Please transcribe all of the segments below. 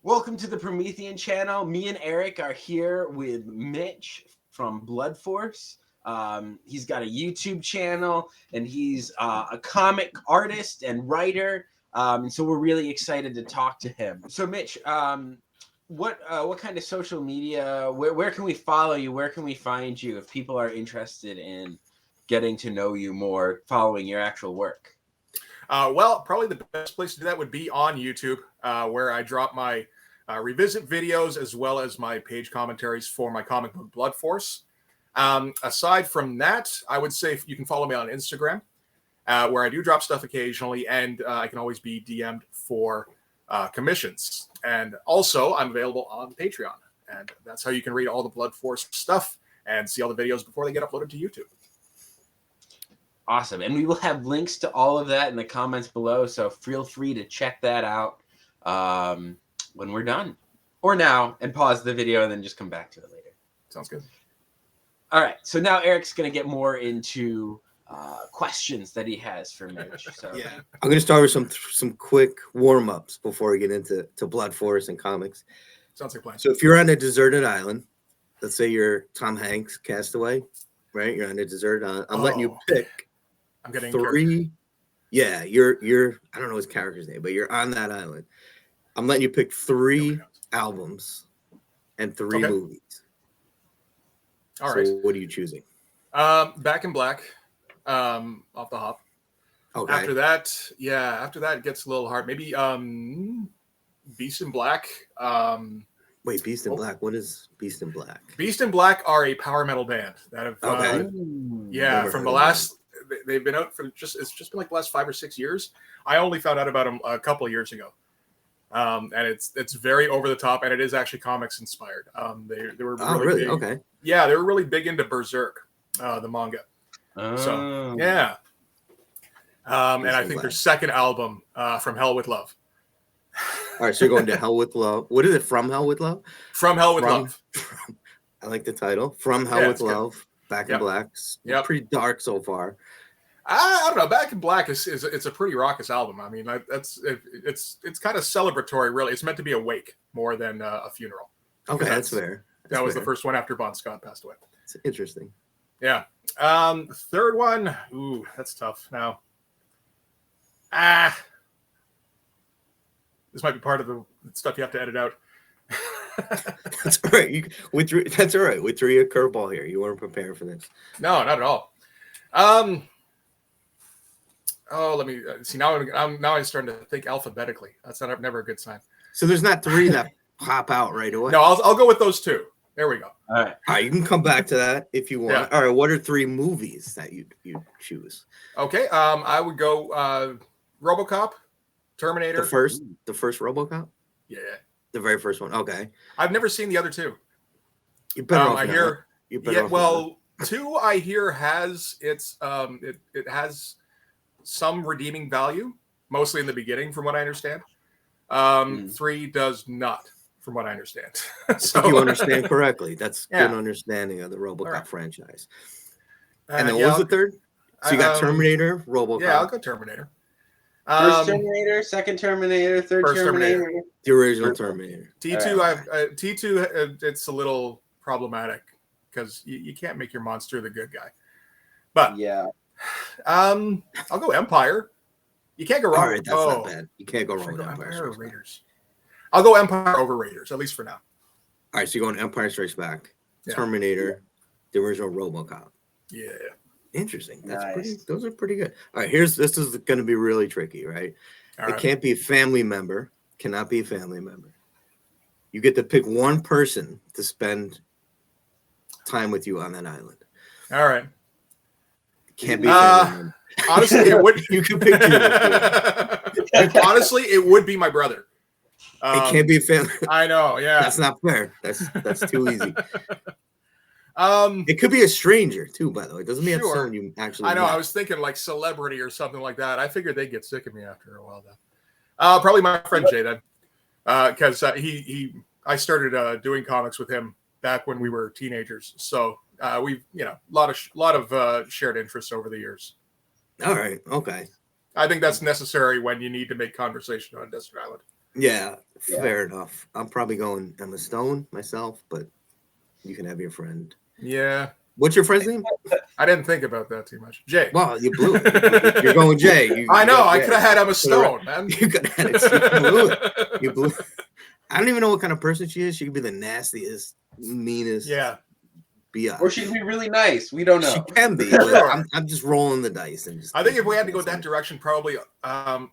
Welcome to the Promethean channel. Me and Eric are here with Mitch from Blood Force. He's got a YouTube channel, and he's a comic artist and writer. And so we're really excited to talk to him. So Mitch, what kind of social media? Where can we follow you? Where can we find you if people are interested in getting to know you more, following your actual work? Well, probably the best place to do that would be on YouTube, where I drop my revisit videos as well as my page commentaries for my comic book Blood Force. Aside from that, I would say you can follow me on Instagram, where I do drop stuff occasionally, and I can always be DM'd for commissions. And also, I'm available on Patreon, and that's how you can read all the Blood Force stuff and see all the videos before they get uploaded to YouTube. Awesome. And we will have links to all of that in the comments below, so feel free to check that out when we're done. Or now, and pause the video and then just come back to it later. Sounds good. All right. So now Eric's going to get more into questions that he has for Mitch. So yeah, I'm going to start with some quick warm-ups before we get into Blood Force and comics. Sounds like a plan. So if you're on a deserted island, let's say you're Tom Hanks, Castaway, right? You're on a deserted island. I'm letting you pick. I'm getting three. Yeah, you're I don't know his character's name, but you're on that island. I'm letting you pick 3 albums and 3 movies. All right. So what are you choosing? Back in Black, off the hop. Okay. After that it gets a little hard. Maybe Beast in Black. Wait, Beast in Black. What is Beast in Black? Beast in Black are a power metal band that have from the last. They've been out for it's just been like the last 5 or 6 years. I only found out about them a couple of years ago, and it's very over the top, and it is actually comics inspired. They were really big. Okay. Yeah, they were really big into Berserk, the manga. So yeah, and I think their second album, From Hell with Love. All right, so you're going to Hell with Love. What is it? From Hell with Love? From Hell with Love. I like the title. From Hell with Love. Good. Back in Black. Yeah, pretty dark so far. I don't know. Back in Black is it's a pretty raucous album. I mean, it's kind of celebratory, really. It's meant to be a wake more than a funeral. Okay, that's fair. That was the first one after Bon Scott passed away. It's interesting. Yeah. Third one. Ooh, that's tough. Now, this might be part of the stuff you have to edit out. That's all right. That's all right. We threw you a curveball here. You weren't prepared for this. No, not at all. Let me see. Now I'm starting to think alphabetically. That's never a good sign. So there's not 3 that pop out right away. No, I'll go with those 2. There we go. All right. You can come back to that if you want. Yeah. All right. What are 3 movies that you choose? Okay. I would go RoboCop, Terminator. The first RoboCop. Yeah. The very first one. Okay. I've never seen the other 2. You better off I hear. Well, 2 I hear has it has some redeeming value, mostly in the beginning, from what I understand. 3 does not, from what I understand. So you understand correctly. That's good understanding of the RoboCop franchise. And then what was the third? So you got Terminator, RoboCop. Yeah, I'll go Terminator. First Terminator, second Terminator, third Terminator. The original Terminator. T2, T2, it's a little problematic because you can't make your monster the good guy. But yeah, I'll go Empire. You can't go wrong. All right, that's not bad. You can't go wrong with Empire or Raiders. I'll go Empire over Raiders, at least for now. All right, so you're going Empire Strikes Back, Terminator, the original RoboCop. Yeah. Interesting. Those are pretty good. All right, this is going to be really tricky, right? It can't be a family member. Cannot be a family member. You get to pick one person to spend time with you on that island. All right. Can't be a family member. Honestly, it would. You can pick 2. Honestly, it would be my brother. It can't be a family. I know. Yeah. That's not fair. That's too easy. It could be a stranger too, by the way. It doesn't mean it's someone you actually. I know. Met. I was thinking like celebrity or something like that. I figured they'd get sick of me after a while. Though, probably my friend Jay then, because I started doing comics with him back when we were teenagers. So we've a lot of shared interests over the years. All right. Okay. I think that's necessary when you need to make conversation on a desert island. Yeah, Fair enough. I'm probably going Emma Stone myself, but you can have your friend. Yeah. What's your friend's name? I didn't think about that too much. Jay. Well, you blew it. You're going Jay. I know. I could have had Emma Stone, man. You could have had it. You blew it. You blew it. I don't even know what kind of person she is. She could be the nastiest, meanest. Yeah. Biatch. Or she could be really nice. We don't know. She can be. But I'm just rolling the dice and just. I think if we had to go that direction, probably.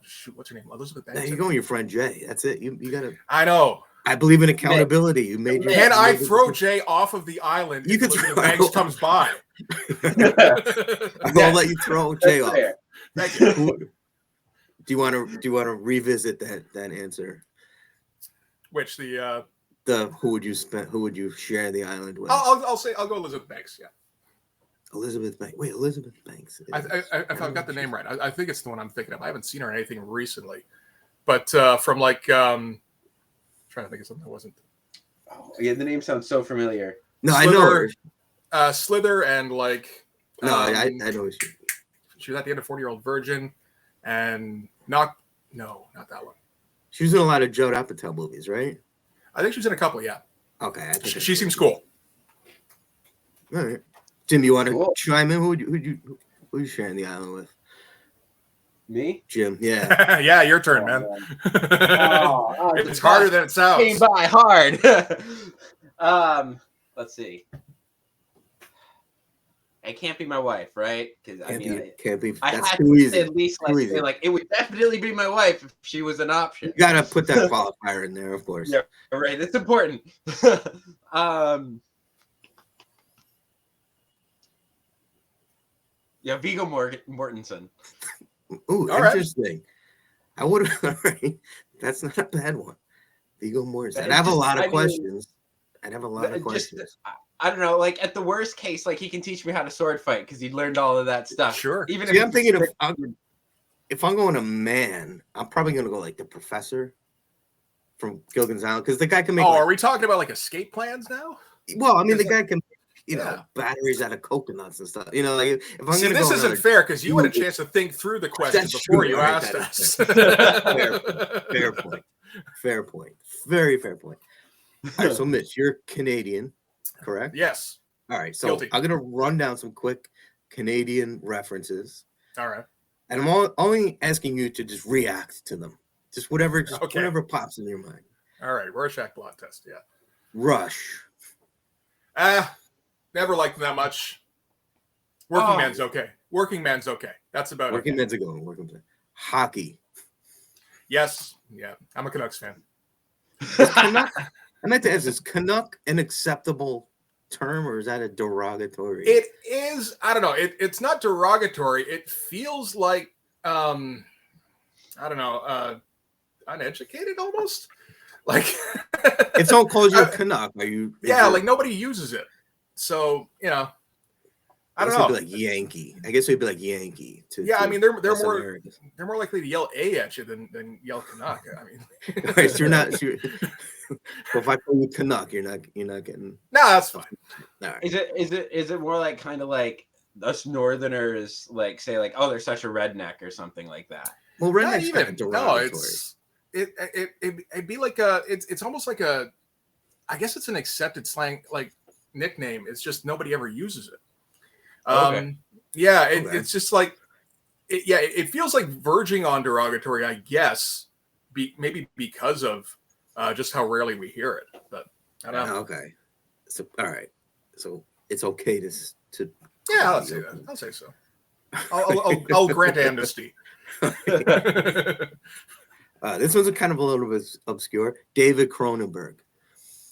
Shoot, what's her name? Elizabeth Banks. Now you're going your friend Jay. That's it. You gotta. I know. I believe in accountability. You made your. Can I throw Jay off of the island? You could Elizabeth Banks comes by. I'll let you throw Jay off. Thank you. Do you want to revisit that answer? Which the who would you share the island with? I'll go Elizabeth Banks. Yeah. Elizabeth Banks. Wait, Elizabeth Banks. If I've got the name right, I think it's the one I'm thinking of. I haven't seen her in anything recently, but from like trying to think of something that wasn't. Oh, yeah, the name sounds so familiar. No, Slither, I know her. Slither and like. No, I know she was at the end of 40-Year-Old Virgin, and not that one. She was in a lot of Judd Apatow movies, right? I think she was in a couple. Yeah. Okay. I think she seems cool. All right, Jim, you want to chime in? Who you sharing the island with? Me? Jim, yeah. Yeah, your turn, man. It's harder than it sounds. Came by hard. Let's see. It can't be my wife, right? Because can't be. I That's had too to easy. at least say, like it would definitely be my wife if she was an option. You gotta put that qualifier in there, of course. Yeah, right. It's important. Yeah, Viggo Mortensen. Ooh, all interesting. Right. I would have. All right. That's not a bad one. Viggo Mortensen. I'd have a lot of questions. I'd have a lot of questions. I don't know. Like at the worst case, like he can teach me how to sword fight because he learned all of that stuff. Sure. Even if I'm thinking if I'm going a man, I'm probably going to go like the professor from Gilligan's Island because the guy can make. Are we talking about like escape plans now? Well, I mean, the guy can. Batteries out of coconuts and stuff. You know, like if I'm see, this isn't fair because you had a chance to think through the question before you asked us. Fair point. Fair point. Very fair point. All right, so Mitch, you're Canadian, correct? Yes. All right, so Guilty. I'm gonna run down some quick Canadian references. All right. And I'm only asking you to just react to them, just whatever pops in your mind. All right, Rorschach blot test. Yeah. Rush. Never liked them that much. Working Man's okay. Working Man's okay. That's about it. Working Man's a good one. Working Man. Hockey. Yes. Yeah. I'm a Canucks fan. I meant to ask, is Canuck an acceptable term or is that a derogatory? It is. I don't know. It's not derogatory. It feels like, I don't know, uneducated almost. Like, if someone calls you a Canuck, are you? Yeah, like nobody uses it. So, I don't know. It'd be like Yankee. I guess it'd be like Yankee. I mean, they're more likely to yell A at you than yell Canuck. I mean, right, so you're not. So if I call you Canuck, you're not getting. No, that's fine. All right. Is it more like kind of like us Northerners like say like, oh, they're such a redneck or something like that? Well, redneck's kind of derogatory. No, it'd be like it's almost like I guess it's an accepted slang like nickname. It's just nobody ever uses it. Okay. Yeah, it's just like it feels like verging on derogatory, I guess, maybe because of just how rarely we hear it. But I don't know. Okay, so all right, so it's okay to yeah, I'll say that. I'll say so. I'll grant amnesty. This one's kind of a little bit obscure. David Cronenberg.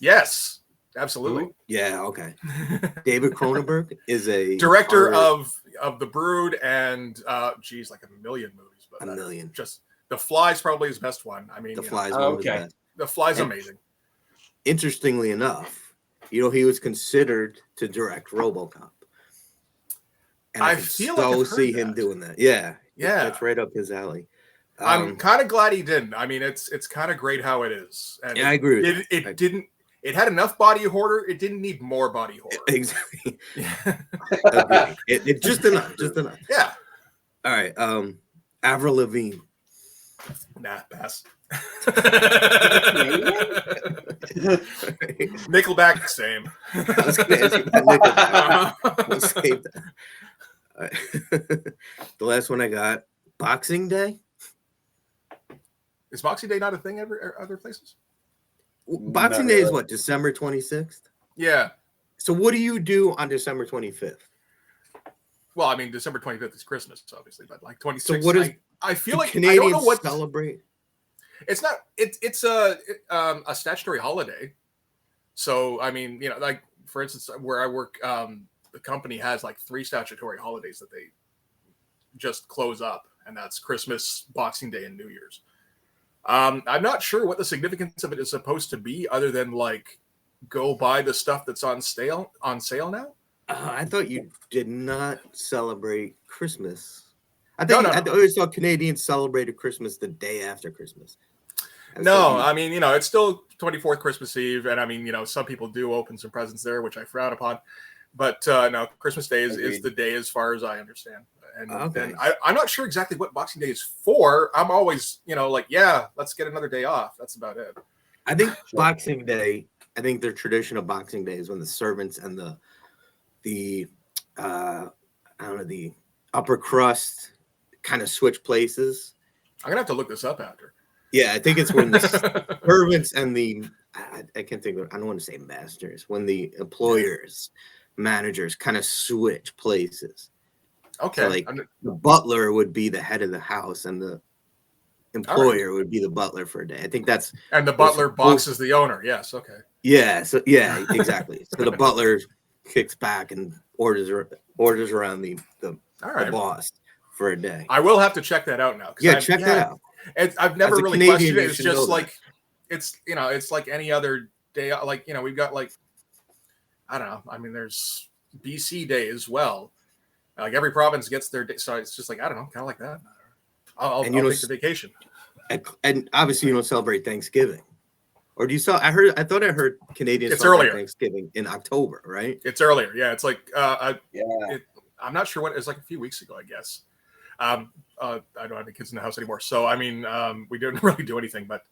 Yes. Absolutely. Yeah. Okay. David Cronenberg is a director of The Brood and like a million movies. But a million. Just The Fly's probably his best one. I mean, The Fly's one of his best. The Fly's amazing. Interestingly enough, he was considered to direct RoboCop. And I feel like I see him doing that. Yeah. That's right up his alley. I'm kind of glad he didn't. I mean, it's kind of great how it is. And I agree with it didn't. It had enough body horror. It didn't need more body horror. Exactly. It just enough. Just enough. Yeah. All right. Avril Lavigne. Nah, pass. Nickelback, same. I was going to ask you about Nickelback. We'll save that. The last one I got, Boxing Day. Is Boxing Day not a thing other places? Boxing Day is what, December 26th? Yeah. So what do you do on December 25th? Well, I mean, December 25th is Christmas, obviously, but like 26th. So what is I feel like Canadians I don't know what celebrate? It's not. It's a statutory holiday. So I mean, like for instance, where I work, the company has like 3 statutory holidays that they just close up, and that's Christmas, Boxing Day, and New Year's. I'm not sure what the significance of it is supposed to be, other than like go buy the stuff that's on sale now. I thought you did not celebrate Christmas. I always thought Canadians celebrated Christmas the day after Christmas. I mean, it's still 24th Christmas Eve, and I mean, some people do open some presents there, which I frown upon. But no, Christmas Day is the day, as far as I understand. And I'm not sure exactly what Boxing Day is for. I'm always, like, yeah, let's get another day off. That's about it. I think Boxing Day. I think the tradition of Boxing Day is when the servants and the upper crust kind of switch places. I'm gonna have to look this up after. Yeah, I think it's when the servants and I can't think of it. I don't want to say masters. When the employers, managers kind of switch places. Okay. So like the butler would be the head of the house and the employer would be the butler for a day. I think that's and the butler boxes the owner. Yes. Okay. Yeah. So yeah, exactly. So the butler kicks back and orders around the boss for a day. I will have to check that out now. Yeah, check that out. I've never really questioned it. It's just like it's like any other day. Like we've got like I don't know. I mean, there's BC Day as well. Like every province gets their day, so it's just like I don't know, kind of like that. I'll take the vacation. And obviously, you don't celebrate Thanksgiving, or do you? I thought I heheard Canadians celebrate Thanksgiving in October, right? It's earlier. Yeah, it's like I'm not sure what it's like a few weeks ago, I guess. I don't have any kids in the house anymore, so I mean, we didn't really do anything. But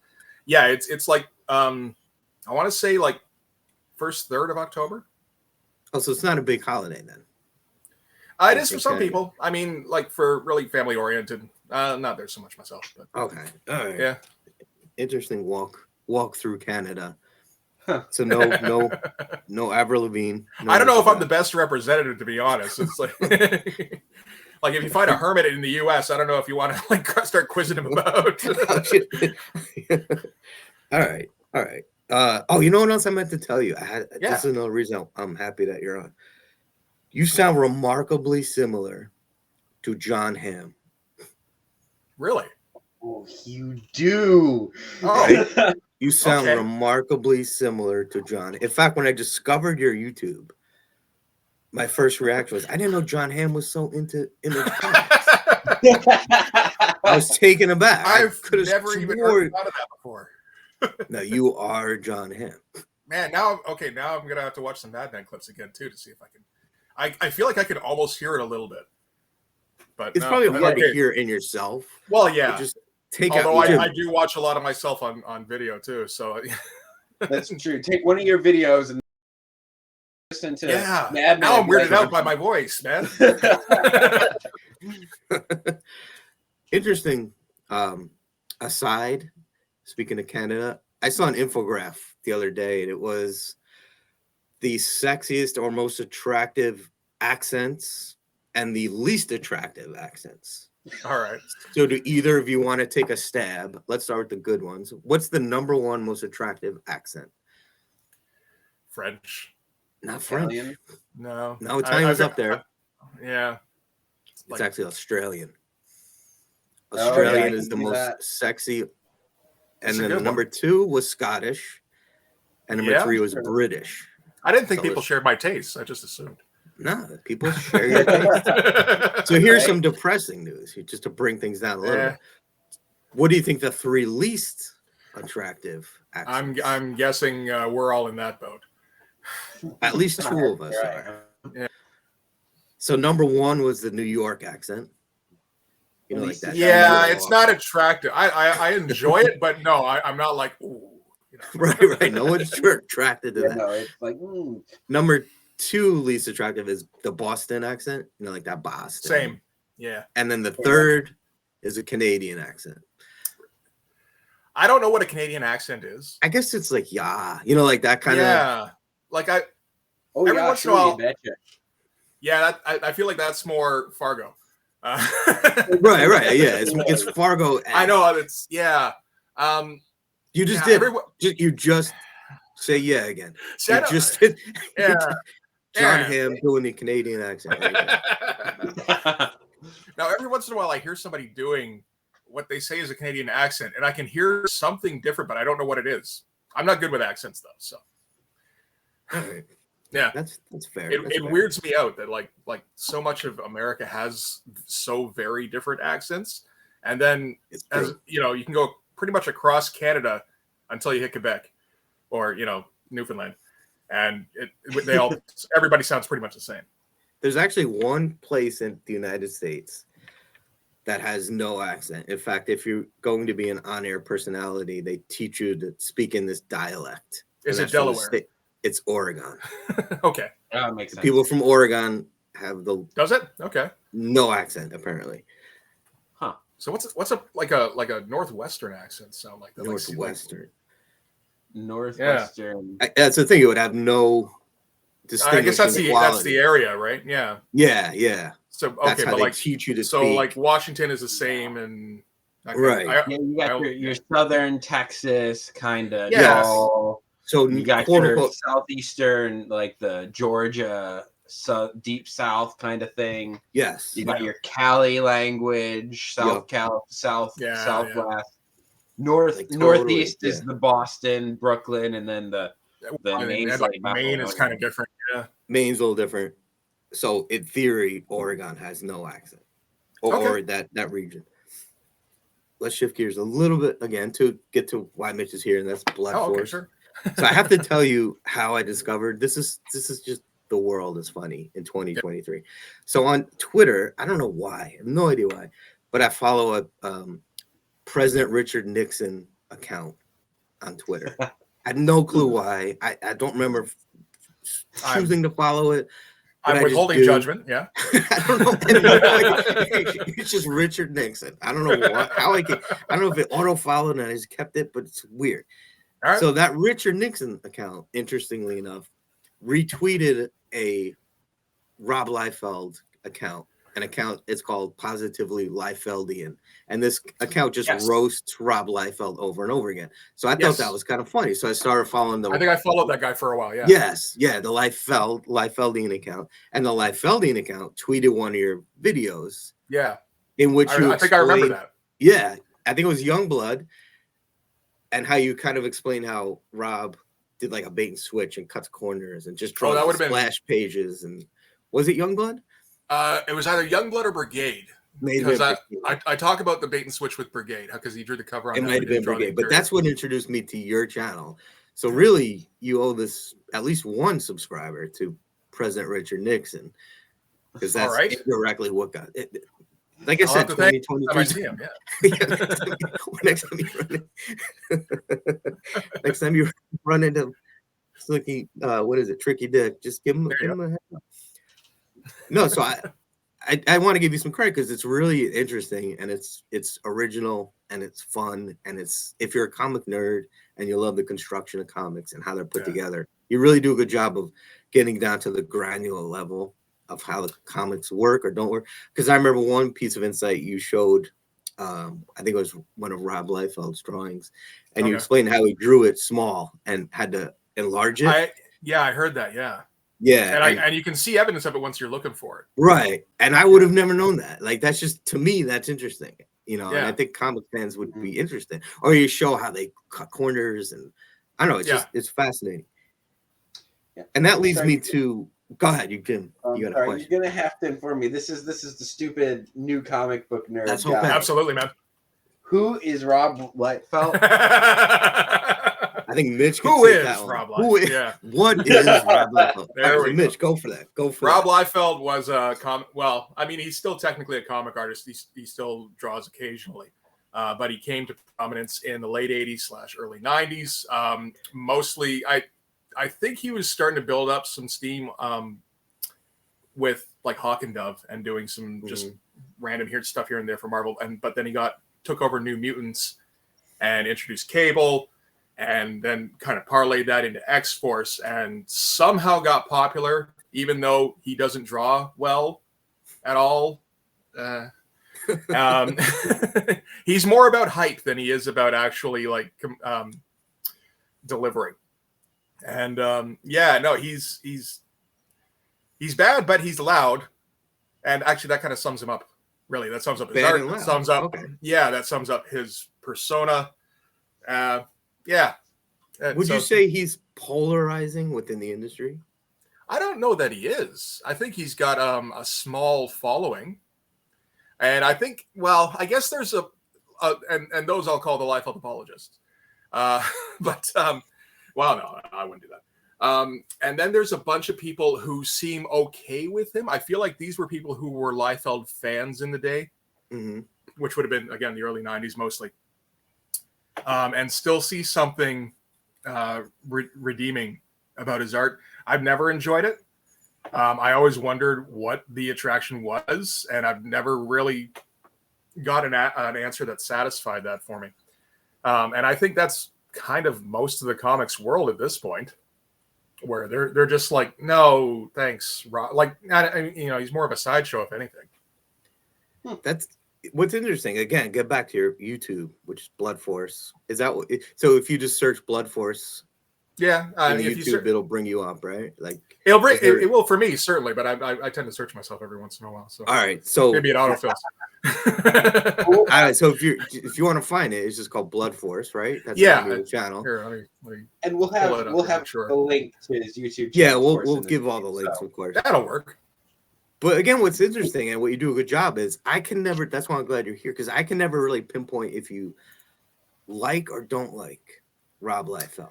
yeah, it's like I want to say like 1st, 3rd of October. Oh, so it's not a big holiday then. It is for some people. I mean, like for really family oriented. Not there so much myself. But. Okay. All right. Yeah. Interesting walk through Canada. So no Avril Lavigne. I don't know if I'm the best representative, to be honest. It's like like if you find a hermit in the U.S., I don't know if you want to like start quizzing him about. All right. You know what else I meant to tell you? This is another reason I'm happy that you're on. You sound remarkably similar to John Hamm. Really? Oh, you do. Oh, right? You sound remarkably similar to John. In fact, when I discovered your YouTube, my first reaction was, I didn't know John Hamm was so into image comics. I was taken aback. I've never even heard of that before. No, you are John Hamm. Man, now I'm gonna have to watch some Mad Men clips again too to see if I can. I feel like I can almost hear it a little bit, but it's probably hard to hear in yourself. Well, yeah. Just I do watch a lot of myself on video too, so that's true. Take one of your videos and listen to Mad Men. Now I'm weirded out by my voice, man. Interesting. Aside, speaking of Canada, I saw an infographic the other day, and it was the sexiest or most attractive accents and the least attractive accents. All right. So do either of you want to take a stab? Let's start with the good ones. What's the number one most attractive accent? French. Not French. Italian? No, Italian's up there. Yeah. It's actually Australian. Australian is the most sexy. And then number 2 was Scottish. And number 3 was British. I didn't think people shared my tastes. I just assumed. No, people share your taste. So here's some depressing news, just to bring things down a little bit. What do you think the 3 least attractive accents? I'm guessing we're all in that boat. At least 2 of us are. Yeah. So number 1 was the New York accent. You know, like that. Yeah, it's not attractive. I enjoy it, but no, I'm not like, ooh. You know. Right. No one's attracted to that. No, it's like Number 2 least attractive is the Boston accent. You know, like that Boston. Same. Yeah. And then the third is a Canadian accent. I don't know what a Canadian accent is. I guess it's like you know, like that kind of. Yeah. Like every once in a while. Yeah, I feel like that's more Fargo. Right. Yeah, it's Fargo. I know it's You just did. You just say again. You just did. John Hamm doing the Canadian accent. Right. Now, every once in a while, I hear somebody doing what they say is a Canadian accent, and I can hear something different, but I don't know what it is. I'm not good with accents, though. So, all right. Yeah, that's fair. It weirds me out that like so much of America has so very different accents, and then you can go pretty much across Canada until you hit Quebec, or Newfoundland, and everybody sounds pretty much the same. There's actually one place in the United States that has no accent. In fact, if you're going to be an on-air personality, they teach you to speak in this dialect. Is it Delaware? It's Oregon. Okay. That makes sense. People from Oregon have Does it? Okay. No accent, apparently. Huh. So what's a Northwestern accent sound like? Northwestern. Northwestern. That's the thing. It would have no distinguishing I guess that's the area, right? Yeah. Yeah. So that's how they teach you to speak. So like Washington is the same, and right. You got your southern Texas kind of. Yes. So you got your southeastern, like the Georgia, deep south kind of thing. Yes. You got your Cali language, southwest. Northeast is the Boston, Brooklyn, and then the Maine is kind of different. Yeah. Maine's a little different. So in theory, Oregon has no accent, or that region. Let's shift gears a little bit again to get to why Mitch is here, and that's Blood Force. Okay, sure. So I have to tell you how I discovered this is just the world is funny in 2023. So on Twitter, I don't know why, I have no idea why, but I follow a President Richard Nixon account on Twitter. I had no clue why. I don't remember choosing to follow it. I'm withholding judgment. Yeah. I don't know. It's just Richard Nixon. I don't know I don't know if it auto followed and I just kept it, but it's weird. All right. So that Richard Nixon account, interestingly enough, retweeted a Rob Liefeld account. An account, it's called Positively Liefeldian. And this account just roasts Rob Liefeld over and over again. So I thought that was kind of funny. So I started following I think I followed that guy for a while. Yeah. Yes. Yeah. The Liefeldian account. And the Liefeldian account tweeted one of your videos. Yeah. In which I think I remember that. Yeah. I think it was Youngblood. And how you kind of explain how Rob did like a bait and switch and cuts corners and just draws splash pages. And was it Youngblood? It was either Youngblood or Brigade. Because I talk about the bait and switch with Brigade because he drew the cover on it. It might have been Brigade, but that's what introduced me to your channel. So really, you owe this at least one subscriber to President Richard Nixon because that's indirectly what got it. Like I said, 2023. Next time you run into Slicky, what is it, Tricky Dick? Just give him a head up. No, so I want to give you some credit because it's really interesting and it's original and it's fun and it's if you're a comic nerd and you love the construction of comics and how they're put together, you really do a good job of getting down to the granular level of how the comics work or don't work. Because I remember one piece of insight you showed, I think it was one of Rob Liefeld's drawings, and you explained how he drew it small and had to enlarge it. I heard that. Yeah, and you can see evidence of it once you're looking for it. Right, and I would have never known that. Like that's just to me, that's interesting. And I think comic fans would be interested. Or you show how they cut corners, and I don't know. It's fascinating. Yeah. And that leads me to. Go ahead, you can. You got a question. You're gonna have to inform me. This is the stupid new comic book nerd. That's guy. Absolutely, man. Who is Rob Liefeld? I think Mitch can Who take is that one. Rob Who is? Liefeld? Yeah. What is Rob Liefeld? There we Mitch, go. go for that. Go for Rob that. Liefeld was a comic. Well, I mean, he's still technically a comic artist. He still draws occasionally, but he came to prominence in the late '80s / early '90s. Mostly, I think he was starting to build up some steam with like Hawk and Dove and doing some just random stuff here and there for Marvel. But then he took over New Mutants and introduced Cable, and then kind of parlayed that into X-Force, and somehow got popular, even though he doesn't draw well at all. He's more about hype than he is about actually like delivering. And he's bad, but he's loud. And actually, that kind of sums him up. Really, that sums up his art. That sums up, that sums up his persona. Would you say he's polarizing within the industry? I don't know that he is. I think he's got a small following, and I think, well, I guess there's and those I'll call the Liefeld apologists. But well, no, I wouldn't do that. And then there's a bunch of people who seem okay with him. I feel like these were people who were Liefeld fans in the day, which would have been, again, the early 90s mostly, and still see something redeeming about his art. I've never enjoyed it. I always wondered what the attraction was, and I've never really got an answer that satisfied that for me. And I think that's kind of most of the comics world at this point, where they're just like, no, thanks, Rob. Like, he's more of a sideshow, if anything. That's what's interesting. Again, get back to your YouTube, which is Blood Force. Is that what? So if you just search Blood Force, yeah, if YouTube, it'll bring you up, right? Like it'll bring it will for me, certainly, but I tend to search myself every once in a while. So all right, so maybe it autofills. All right, so if you want to find it, it's just called Blood Force, right? That's the name of the channel. Here, let me and we'll have a link to his YouTube channel. Yeah, we'll give all the links, of course. That'll work. But again, what's interesting and what you do a good job is I can never. That's why I'm glad you're here, because I can never really pinpoint if you like or don't like Rob Liefeld.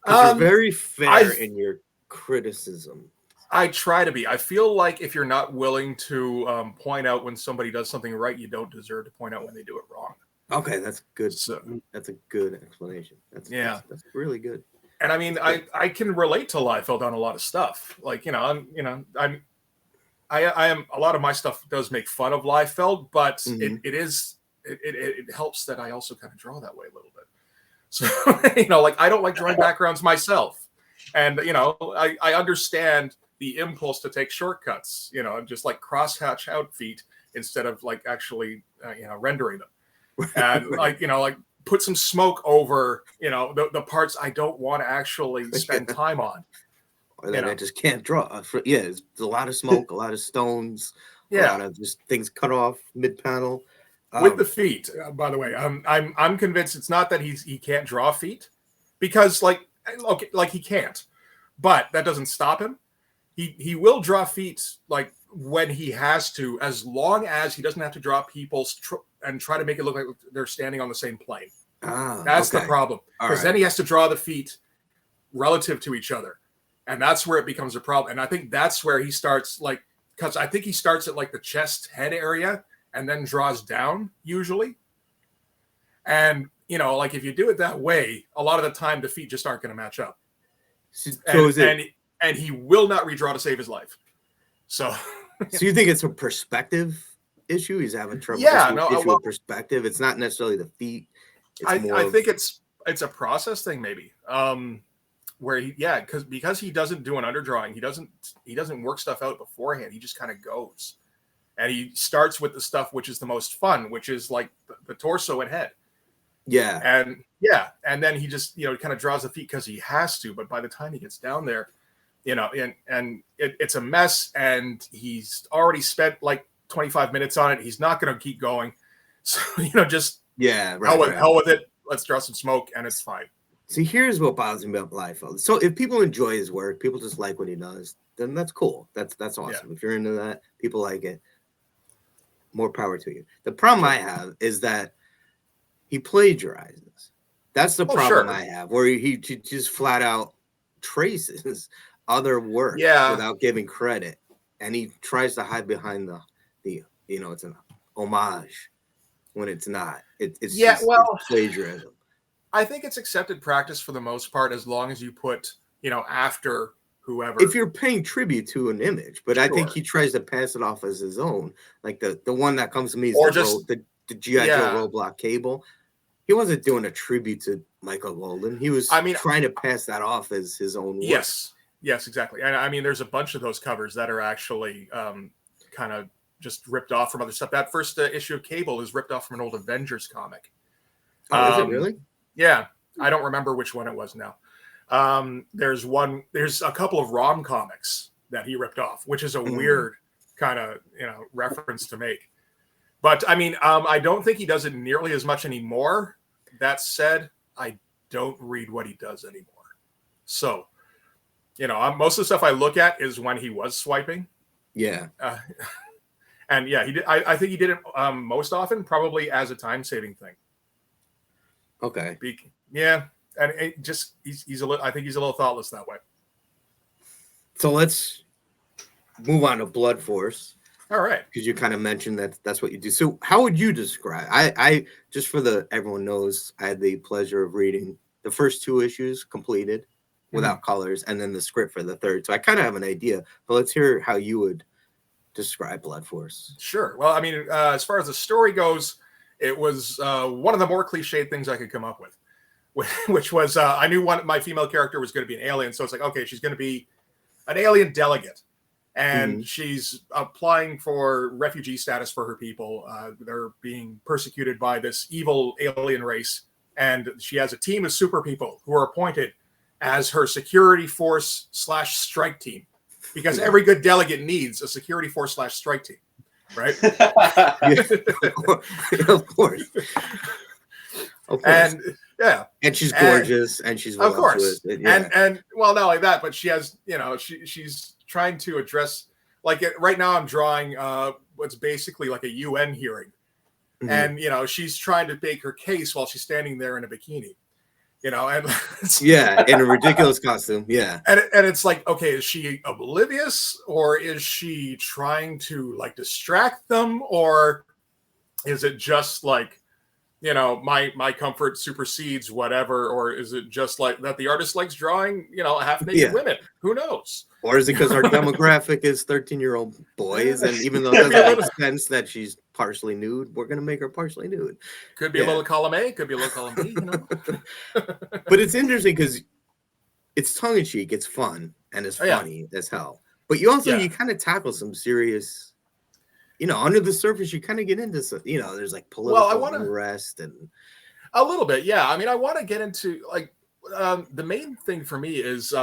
You're very fair in your criticism. I try to be. I feel like if you're not willing to point out when somebody does something right, you don't deserve to point out when they do it wrong. Okay, that's good. So, that's a good explanation. That's really good. And I mean, I can relate to Liefeld on a lot of stuff. Like, I am, a lot of my stuff does make fun of Liefeld, but it helps that I also kind of draw that way a little bit. So, like, I don't like drawing backgrounds myself. And, I understand the impulse to take shortcuts, just like crosshatch out feet instead of like actually, rendering them. And like put some smoke over, the parts I don't want to actually spend time on. Or that I just can't draw. Yeah, it's a lot of smoke, a lot of stones, a lot of just things cut off mid-panel. With the feet, by the way, I'm convinced it's not that he can't draw feet, because like he can't, but that doesn't stop him. He will draw feet like when he has to, as long as he doesn't have to draw people and try to make it look like they're standing on the same plane. That's the problem, because then he has to draw the feet relative to each other. And that's where it becomes a problem. And I think that's where he starts, like, because I think he starts at like the chest head area and then draws down usually. And, like if you do it that way, a lot of the time the feet just aren't going to match up. And he will not redraw to save his life. So you think it's a perspective issue? He's having trouble with perspective. It's not necessarily the feet. I think it's a process thing maybe. Where because he doesn't do an underdrawing, he doesn't work stuff out beforehand. He just kind of goes, and he starts with the stuff which is the most fun, which is like the torso and head. And then he just kind of draws the feet because he has to. But by the time he gets down there, and it's a mess, and he's already spent like 25 minutes on it. He's not going to keep going, so hell with it. Let's draw some smoke, and it's fine. See, here's what bothers me about Liefeld. So if people enjoy his work, people just like what he does, then that's cool. That's awesome. Yeah. If you're into that, people like it, more power to you. The problem I have is that he plagiarizes. That's the problem sure. I have, where he just flat out traces other work without giving credit, and he tries to hide behind the it's an homage when it's not. It's just it's plagiarism. I think it's accepted practice for the most part, as long as you put after whoever. If you're paying tribute to an image, but I think he tries to pass it off as his own, like the one that comes to me is the G.I. Joe roadblock cable. He wasn't doing a tribute to Michael Golden. He was trying to pass that off as his own work. Yes, exactly. And I mean, there's a bunch of those covers that are actually kind of just ripped off from other stuff. That first issue of Cable is ripped off from an old Avengers comic. Oh, is it really? Yeah. I don't remember which one it was now. There's a couple of ROM comics that he ripped off, which is a weird kind of, reference to make. But I mean, I don't think he does it nearly as much anymore. That said, I don't read what he does anymore. So, most of the stuff I look at is when he was swiping. Yeah. And yeah, he did. I think he did it most often, probably as a time-saving thing. Okay. Yeah, and it just he's a little. I think he's a little thoughtless that way. So let's move on to Blood Force. All right. Because you kind of mentioned that's what you do. So how would you describe? I just for everyone knows, I had the pleasure of reading the first 2 issues completed without colors, and then the script for the third. So I kind of have an idea, but let's hear how you would describe Blood Force. Sure. Well, I mean, as far as the story goes, it was one of the more cliched things I could come up with, which was I knew my female character was going to be an alien. So it's like, okay, she's going to be an alien delegate. And she's applying for refugee status for her people. They're being persecuted by this evil alien race. And she has a team of super people who are appointed as her security force / strike team. Because every good delegate needs a security force / strike team. Right? Of course. And yeah. And she's gorgeous and she's voluptuous. Of course. And well, not like that, but she has, she's trying to address, like right now I'm drawing what's basically like a UN hearing. And, she's trying to make her case while she's standing there in a bikini, and in a ridiculous costume. Yeah. And it's like, okay, is she oblivious or is she trying to like distract them, or is it just like, my comfort supersedes whatever, or is it just like that the artist likes drawing, half naked women? Who knows? Or is it because our demographic is 13-year-old boys, and even though it doesn't make sense that she's partially nude, we're going to make her partially nude. Could be a little column A, could be a little column B, But it's interesting because it's tongue-in-cheek, it's fun, and it's funny as hell. But you also, you kind of tackle some serious, under the surface, you kind of get into some, there's like political unrest and a little bit. Yeah. I mean, I want to get into like, the main thing for me is,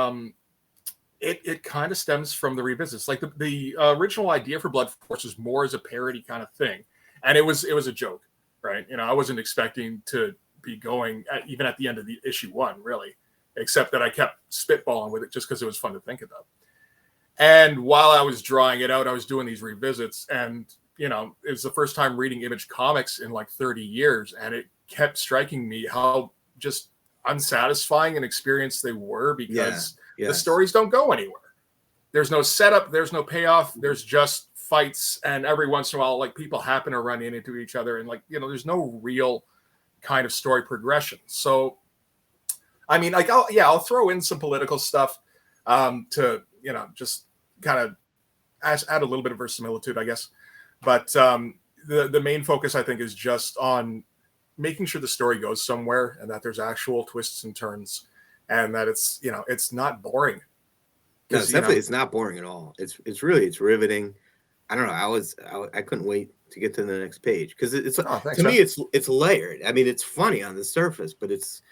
it kind of stems from the revisits. Like the original idea for Blood Force was more as a parody kind of thing. And it was a joke, right? I wasn't expecting to be going even at the end of the issue 1, really, except that I kept spitballing with it just because it was fun to think about. And while I was drawing it out, I was doing these revisits, and, it was the first time reading Image comics in like 30 years. And it kept striking me how just unsatisfying an experience they were, because the stories don't go anywhere. There's no setup. There's no payoff. There's just fights. And every once in a while, like people happen to run into each other, and like, there's no real kind of story progression. So, I mean, like, I'll throw in some political stuff to, just kind of add a little bit of verisimilitude, I guess. But the main focus, I think, is just on making sure the story goes somewhere and that there's actual twists and turns, and that it's, it's not boring. No, it's not boring at all. It's riveting. I don't know. I couldn't wait to get to the next page, because me it's layered. I mean, it's funny on the surface, but it's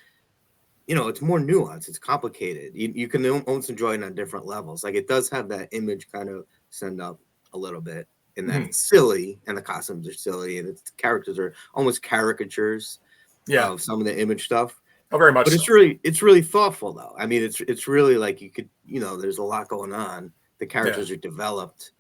it's more nuanced. It's complicated. You can almost enjoy it on different levels. Like it does have that Image kind of send up a little bit, and that it's silly, and the costumes are silly, and the characters are almost caricatures of some of the Image stuff. Oh, very much. But it's really thoughtful, though. I mean, it's really like you could, there's a lot going on. The characters are developed.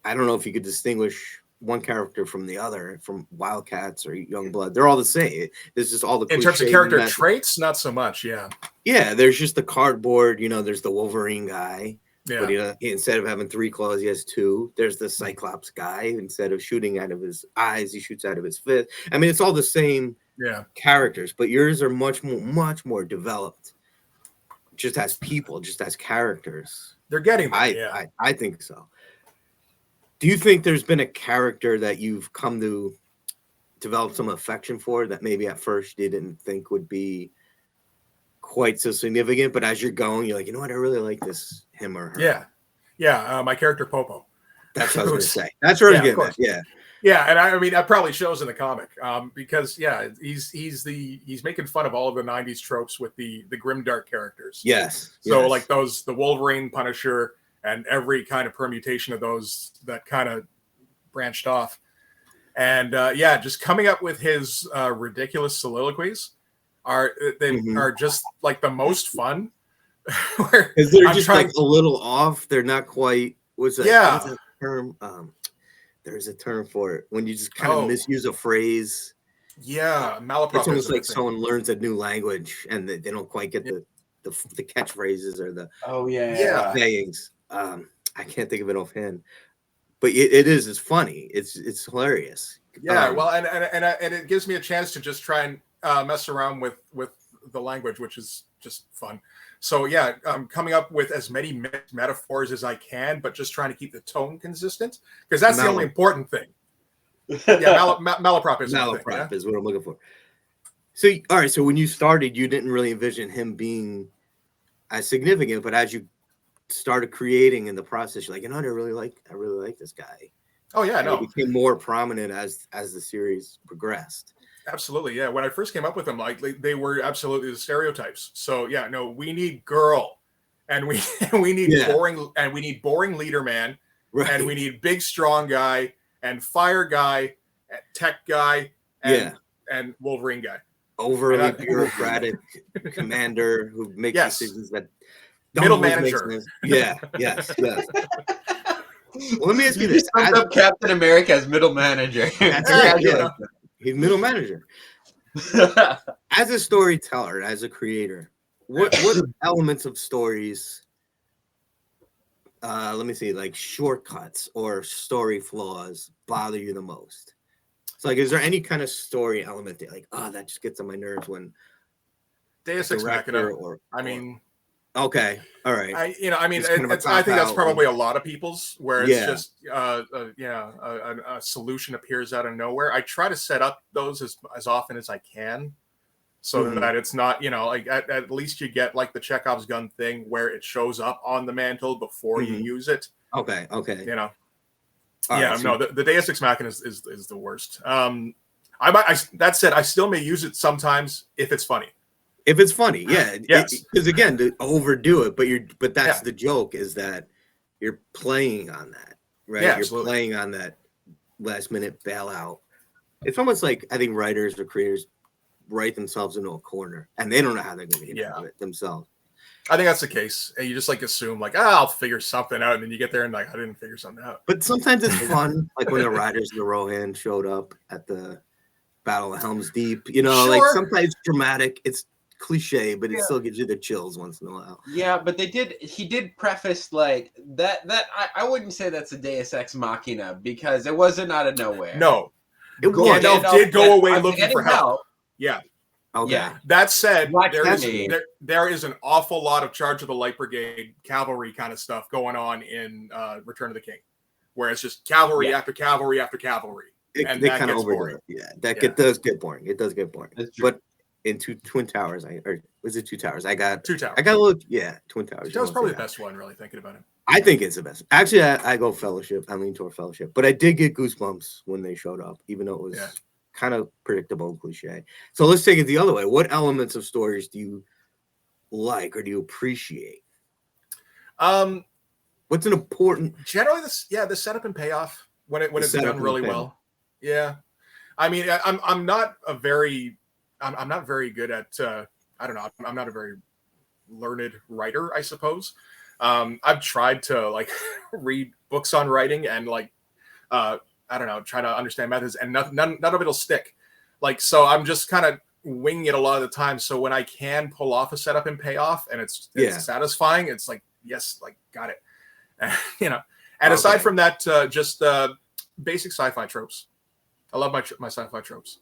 I don't know if you could distinguish one character from the other, from Wildcats or Youngblood. They're all the same. There's just all the in terms of character traits, not so much. Yeah. Yeah, there's just the cardboard. There's the Wolverine guy. Yeah. But instead of having 3 claws, he has 2. There's the Cyclops guy. Instead of shooting out of his eyes, he shoots out of his fist. I mean, it's all the same characters, but yours are much more developed. Just as people, just as characters. They're getting there. I think so. Do you think there's been a character that you've come to develop some affection for that maybe at first you didn't think would be quite so significant, but as you're going, you're like, you know what, I really like him or her. Yeah. My character Popo. That's what I was going to say. That's what I'm getting at. Yeah, and I mean that probably shows in the comic because he's making fun of all of the '90s tropes with the grimdark characters. Yes. So like the Wolverine, Punisher, and every kind of permutation of those that kind of branched off, and just coming up with his ridiculous soliloquies are just like the most fun. Because they're just like a little off. They're not quite. What's that term? There's a term for it when you just kind of misuse a phrase. Yeah, malapropism. It's almost like someone learns a new language and they don't quite get the catchphrases or the sayings. I can't think of it offhand, but it's funny. It's hilarious. Yeah, well, and it gives me a chance to just try and mess around with the language, which is just fun. So coming up with as many metaphors as I can, but just trying to keep the tone consistent because that's the only important thing. Malaprop is what I'm looking for. So all right, so when you started, you didn't really envision him being as significant, but as you started creating in the process, you're like, I really like this guy. Oh yeah, He became more prominent as the series progressed. Absolutely, yeah. When I first came up with them, like they were absolutely the stereotypes. So we need girl, and we need boring, and we need boring leader man, and we need big strong guy, and fire guy, and tech guy, and Wolverine guy. Overly bureaucratic commander who makes decisions that middle manager. Yes. Well, let me ask you this: up Captain America as middle manager. He's middle manager. As a storyteller, as a creator, what elements of stories? Let me see, like shortcuts or story flaws bother you the most? So, like, is there any kind of story element that, like, that just gets on my nerves when Deus Ex Machina? Okay, all right. I think that's probably a lot of people's where it's just a solution appears out of nowhere. I try to set up those as often as I can, so that it's not like at least you get like the Chekhov's gun thing where it shows up on the mantle before you use it. Okay. The Deus Ex Machina is the worst. That said, I still may use it sometimes if it's funny. If it's funny, because again, to overdo it, but that's the joke, is that you're playing on that, right? Yeah, you're playing on that last minute bailout. It's almost like I think writers or creators write themselves into a corner, and they don't know how they're going to get out of it themselves. I think that's the case, and you just like assume like, I'll figure something out, and then you get there and like, I didn't figure something out. But sometimes it's fun, like when the Riders of the Rohan showed up at the Battle of Helm's Deep. Like sometimes it's dramatic. It's cliche, but it still gives you the chills once in a while. Yeah, but he did preface like that I wouldn't say that's a Deus Ex Machina because it wasn't out of nowhere. No. Gandalf did go away looking for help. Yeah. Okay. Yeah. That said, there is an awful lot of Charge of the Light Brigade cavalry kind of stuff going on in Return of the King, where it's just cavalry after cavalry after cavalry. And they kind of overdo it. Yeah, it does get boring. It does get boring. But in Twin Towers, was it Two Towers? I got Two Towers. I got a look. Yeah, Twin Towers. That was probably the best one. Really thinking about it, I think it's the best. Actually, I go Fellowship. I lean toward Fellowship, but I did get goosebumps when they showed up, even though it was kind of predictable and cliche. So let's take it the other way. What elements of stories do you like or do you appreciate? What's an important? Generally, the setup and payoff when it's done really well. Yeah, I mean, I'm not very good at I don't know. I'm not a very learned writer, I suppose. I've tried to like read books on writing and like I don't know, try to understand methods, and none of it'll stick. Like, so I'm just kind of winging it a lot of the time. So when I can pull off a setup and payoff, and it's satisfying, it's like, yes, like, got it. You know. And aside from that, just basic sci-fi tropes. I love my sci-fi tropes.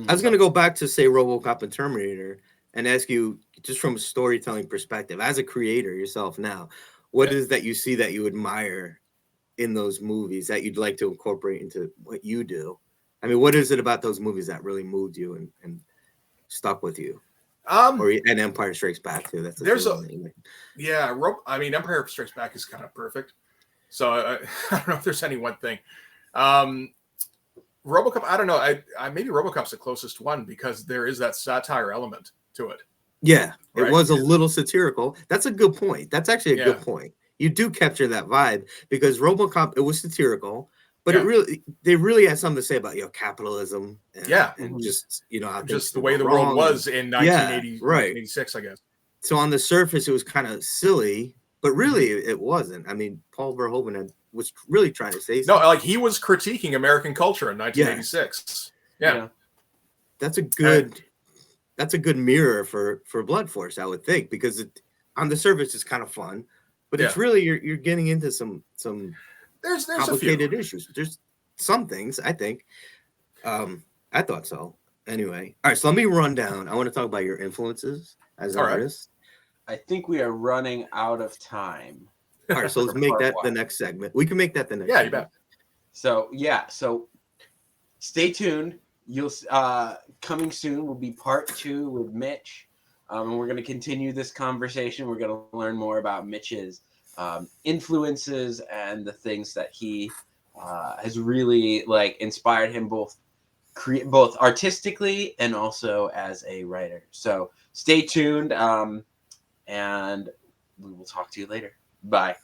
I was going to go back to, say, RoboCop and Terminator and ask you, just from a storytelling perspective, as a creator yourself now, what is that you see that you admire in those movies that you'd like to incorporate into what you do? I mean, what is it about those movies that really moved you and stuck with you? And Empire Strikes Back, too. That's I mean, Empire Strikes Back is kind of perfect. So I don't know if there's any one thing. RoboCop, I don't know. I maybe RoboCop's the closest one because there is that satire element to it. Yeah, right? It was a little satirical. That's a good point. That's actually a good point. You do capture that vibe because RoboCop, it was satirical, but they really had something to say about capitalism. And just how just the way the world was in 1986, I guess. So on the surface, it was kind of silly. But really, it wasn't. I mean, Paul Verhoeven was really trying to say something. No, like he was critiquing American culture in 1986. Yeah. That's a good mirror for Blood Force, I would think, because on the surface it's kind of fun, but it's really you're getting into some there's complicated issues. There's some things, I think. I thought so. Anyway, all right. So let me run down. I want to talk about your influences as an artist. I think we are running out of time. All right, so let's make that the next segment. We can make that the next segment. You bet. So stay tuned. You'll coming soon will be part 2 with Mitch. And we're going to continue this conversation. We're going to learn more about Mitch's influences and the things that he has really inspired him both artistically and also as a writer. So stay tuned. And we will talk to you later. Bye.